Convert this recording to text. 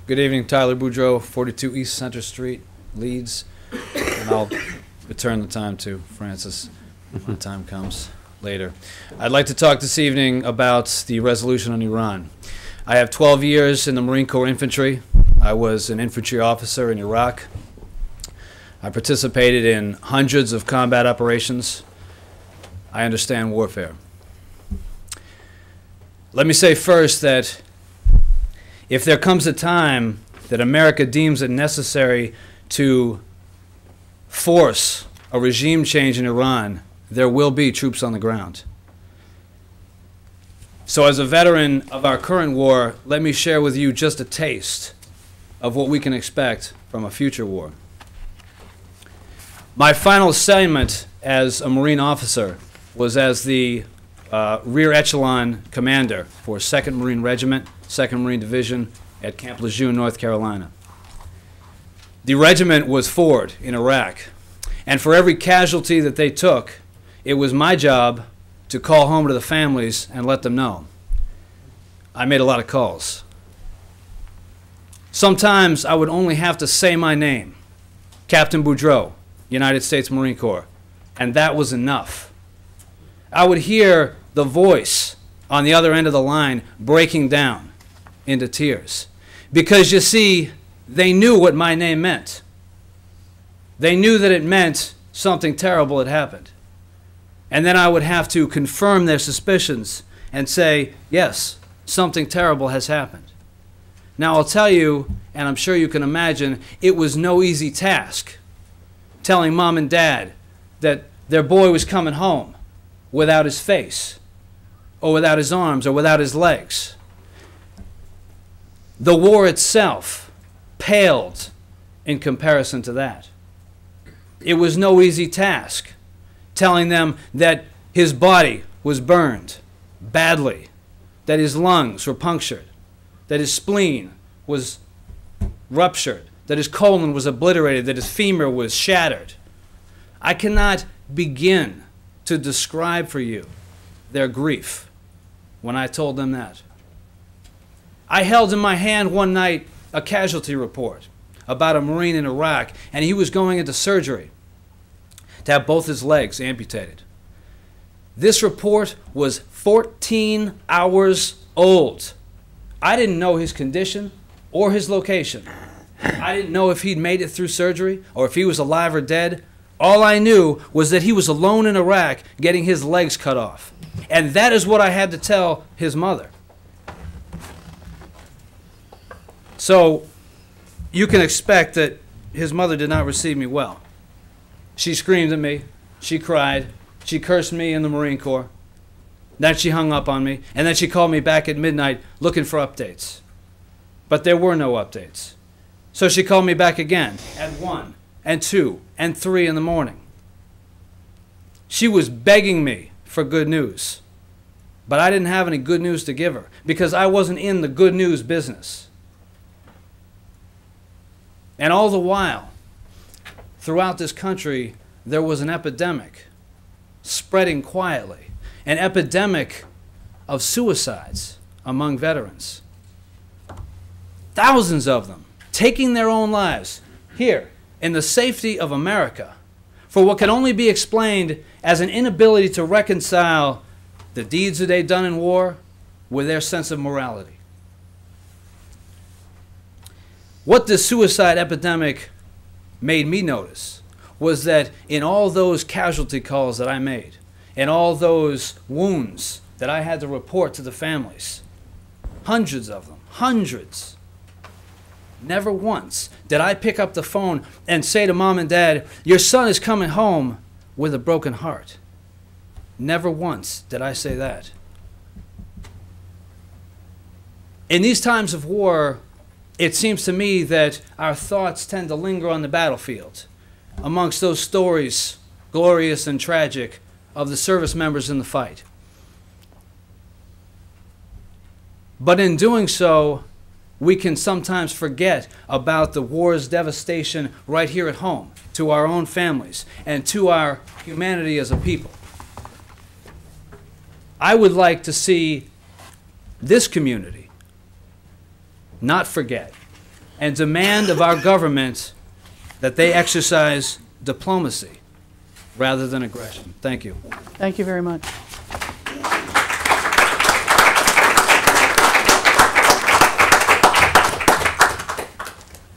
Good evening, Tyler Boudreau, 42 East Center Street, Leeds. And I'll return the time to Francis when time comes later. I'd like to talk this evening about the resolution on Iran. I have 12 years in the Marine Corps Infantry. I was an infantry officer in Iraq. I participated in hundreds of combat operations. I understand warfare. Let me say first that if there comes a time that America deems it necessary to force a regime change in Iran, there will be troops on the ground. So as a veteran of our current war, let me share with you just a taste of what we can expect from a future war. My final assignment as a Marine officer was as the rear echelon commander for 2nd Marine Regiment, 2nd Marine Division at Camp Lejeune, North Carolina. The regiment was forward in Iraq, and for every casualty that they took, it was my job to call home to the families and let them know. I made a lot of calls. Sometimes I would only have to say my name, Captain Boudreau, United States Marine Corps, and that was enough. I would hear the voice on the other end of the line breaking down into tears. Because you see, they knew what my name meant. They knew that it meant something terrible had happened. And then I would have to confirm their suspicions and say, yes, something terrible has happened. Now I'll tell you, and I'm sure you can imagine, it was no easy task telling mom and dad that their boy was coming home without his face, or without his arms, or without his legs. The war itself paled in comparison to that. It was no easy task telling them that his body was burned badly, that his lungs were punctured, that his spleen was ruptured, that his colon was obliterated, that his femur was shattered. I cannot begin to describe for you their grief when I told them that. I held in my hand one night a casualty report about a Marine in Iraq, and he was going into surgery to have both his legs amputated. This report was 14 hours old. I didn't know his condition or his location. I didn't know if he'd made it through surgery or if he was alive or dead. All I knew was that he was alone in Iraq getting his legs cut off. And that is what I had to tell his mother. So you can expect that his mother did not receive me well. She screamed at me, she cried, she cursed me in the Marine Corps. Then she hung up on me, and then she called me back at midnight looking for updates. But there were no updates. So she called me back again at 1 and 2 and 3 in the morning. She was begging me for good news, but I didn't have any good news to give her because I wasn't in the good news business. And all the while, throughout this country, there was an epidemic spreading quietly, an epidemic of suicides among veterans. Thousands of them taking their own lives here in the safety of America for what can only be explained as an inability to reconcile the deeds that they've done in war with their sense of morality. What this suicide epidemic made me notice was that in all those casualty calls that I made, and all those wounds that I had to report to the families, hundreds of them, hundreds, never once did I pick up the phone and say to mom and dad, your son is coming home with a broken heart. Never once did I say that. In these times of war, it seems to me that our thoughts tend to linger on the battlefield, amongst those stories, glorious and tragic, of the service members in the fight. But in doing so, we can sometimes forget about the war's devastation right here at home, to our own families, and to our humanity as a people. I would like to see this community not forget and demand of our government that they exercise diplomacy rather than aggression. Thank you. Thank you very much.